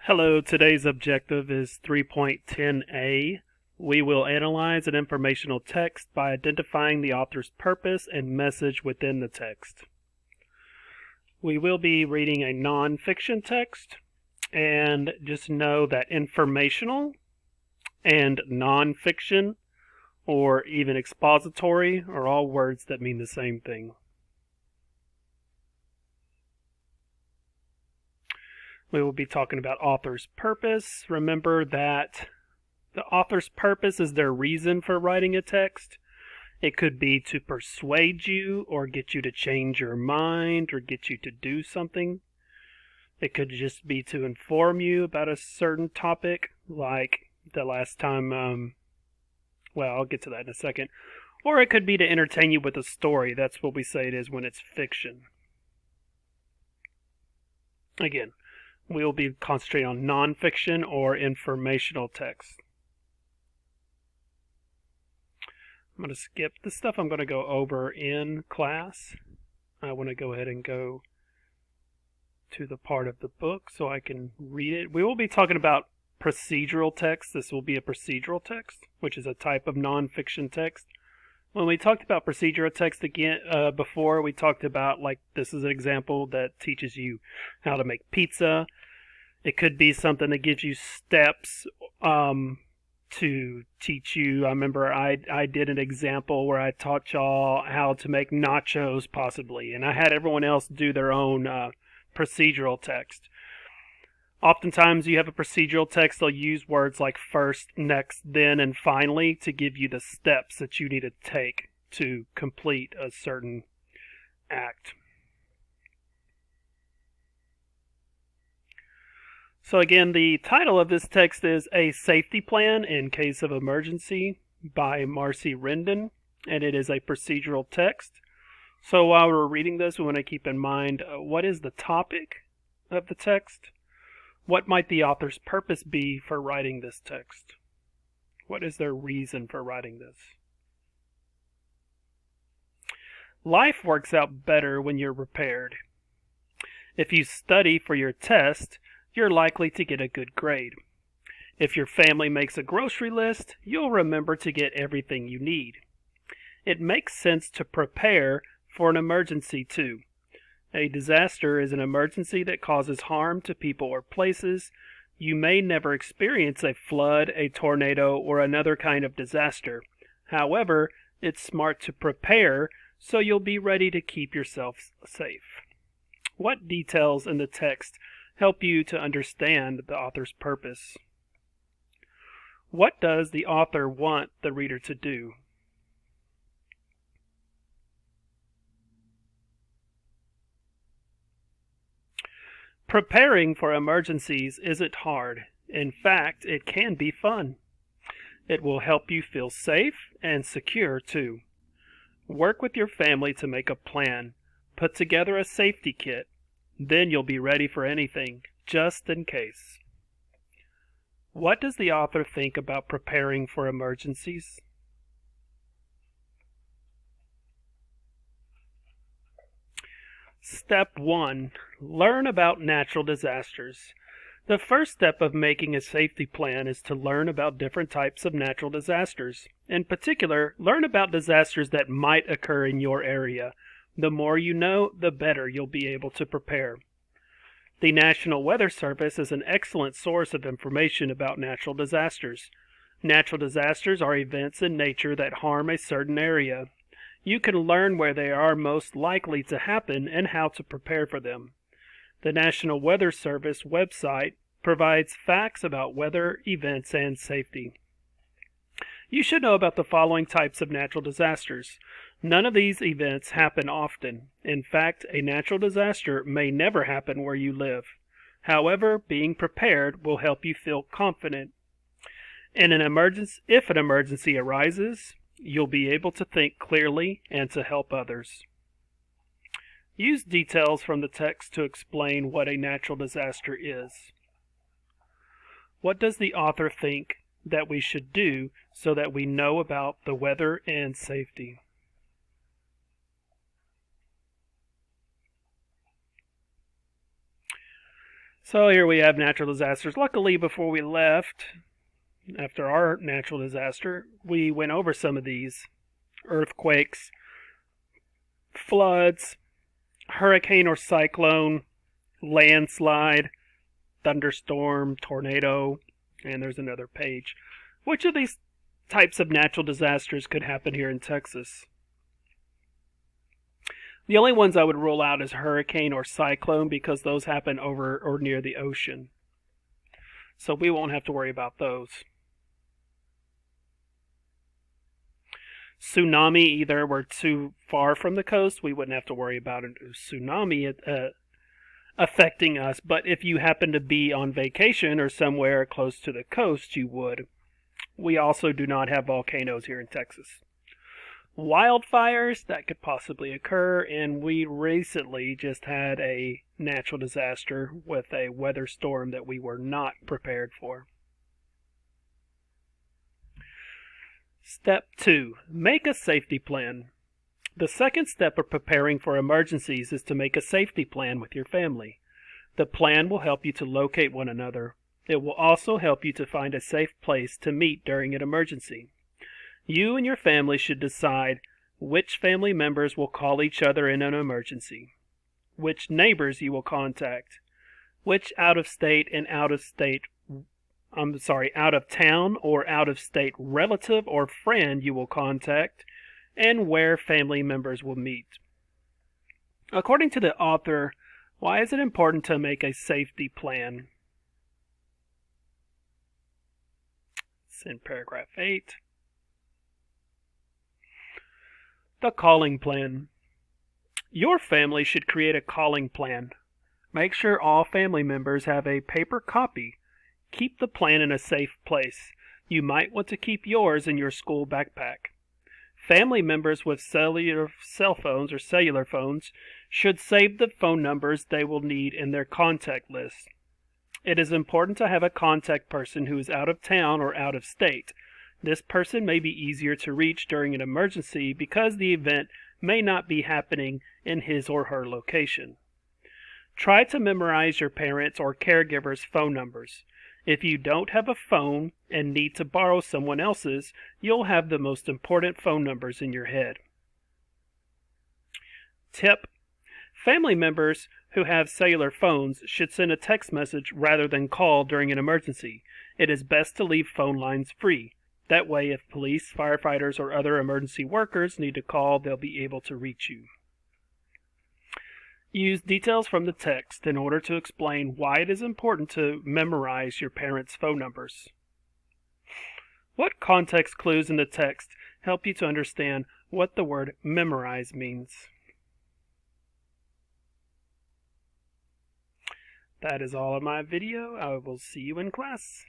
Hello, today's objective is 3.10a. We will analyze an informational text by identifying the author's purpose and message within the text. We will be reading a non-fiction text, and just know that informational and non-fiction or even expository are all words that mean the same thing. We will be talking about author's purpose. Remember that the author's purpose is their reason for writing a text. It could be to persuade you or get you to change your mind or get you to do something. It could just be to inform you about a certain topic, like the last time, I'll get to that in a second. Or it could be to entertain you with a story. That's what we say it is when it's fiction. Again, we'll be concentrating on nonfiction or informational text. I'm going to skip the stuff I'm going to go over in class. I want to go ahead and go to the part of the book so I can read it. We will be talking about procedural text. This will be a procedural text, which is a type of nonfiction text. When we talked about procedural text again before, we talked about, like, this is an example that teaches you how to make pizza. It could be something that gives you steps to teach you. I remember I did an example where I taught y'all how to make nachos, possibly, and I had everyone else do their own procedural text. Oftentimes you have a procedural text, they'll use words like first, next, then, and finally to give you the steps that you need to take to complete a certain act. So again, the title of this text is A Safety Plan in Case of Emergency by Marcy Rendon, and it is a procedural text. So while we're reading this, we want to keep in mind what is the topic of the text? What might the author's purpose be for writing this text? What is their reason for writing this? Life works out better when you're prepared. If you study for your test, you're likely to get a good grade. If your family makes a grocery list, you'll remember to get everything you need. It makes sense to prepare for an emergency too. A disaster is an emergency that causes harm to people or places. You may never experience a flood, a tornado, or another kind of disaster. However, it's smart to prepare so you'll be ready to keep yourself safe. What details in the text help you to understand the author's purpose? What does the author want the reader to do? Preparing for emergencies isn't hard. In fact, it can be fun. It will help you feel safe and secure too. Work with your family to make a plan. Put together a safety kit. Then you'll be ready for anything, just in case. What does the author think about preparing for emergencies? Step 1. Learn about natural disasters. The first step of making a safety plan is to learn about different types of natural disasters. In particular, learn about disasters that might occur in your area. The more you know, the better you'll be able to prepare. The National Weather Service is an excellent source of information about natural disasters. Natural disasters are events in nature that harm a certain area. You can learn where they are most likely to happen and how to prepare for them. The National Weather Service website provides facts about weather, events, and safety. You should know about the following types of natural disasters. None of these events happen often. In fact, a natural disaster may never happen where you live. However, being prepared will help you feel confident. If an emergency arises, you'll be able to think clearly and to help others. Use details from the text to explain what a natural disaster is. What does the author think that we should do so that we know about the weather and safety? So here we have natural disasters. Luckily, before we left, after our natural disaster, we went over some of these: earthquakes, floods, hurricane or cyclone, landslide, thunderstorm, tornado, and there's another page. Which of these types of natural disasters could happen here in Texas? The only ones I would rule out is hurricane or cyclone because those happen over or near the ocean. So we won't have to worry about those. Tsunami, either we're too far from the coast, we wouldn't have to worry about a tsunami affecting us, but if you happen to be on vacation or somewhere close to the coast, you would. We also do not have volcanoes here in Texas. Wildfires, that could possibly occur, and we recently just had a natural disaster with a weather storm that we were not prepared for. Step 2. Make a safety plan. The second step of preparing for emergencies is to make a safety plan with your family. The plan will help you to locate one another. It will also help you to find a safe place to meet during an emergency. You and your family should decide which family members will call each other in an emergency, which neighbors you will contact, which out of town or out of state relative or friend you will contact, and where family members will meet. According to the author, why is it important to make a safety plan? It's in paragraph 8. The calling plan. Your family should create a calling plan. Make sure all family members have a paper copy. Keep the plan in a safe place. You might want to keep yours in your school backpack. Family members with cellular phones should save the phone numbers they will need in their contact list. It is important to have a contact person who is out of town or out of state. This person may be easier to reach during an emergency because the event may not be happening in his or her location. Try to memorize your parents' or caregivers' phone numbers. If you don't have a phone and need to borrow someone else's, you'll have the most important phone numbers in your head. Tip: family members who have cellular phones should send a text message rather than call during an emergency. It is best to leave phone lines free. That way, if police, firefighters, or other emergency workers need to call, they'll be able to reach you. Use details from the text in order to explain why it is important to memorize your parents' phone numbers. What context clues in the text help you to understand what the word memorize means? That is all of my video. I will see you in class.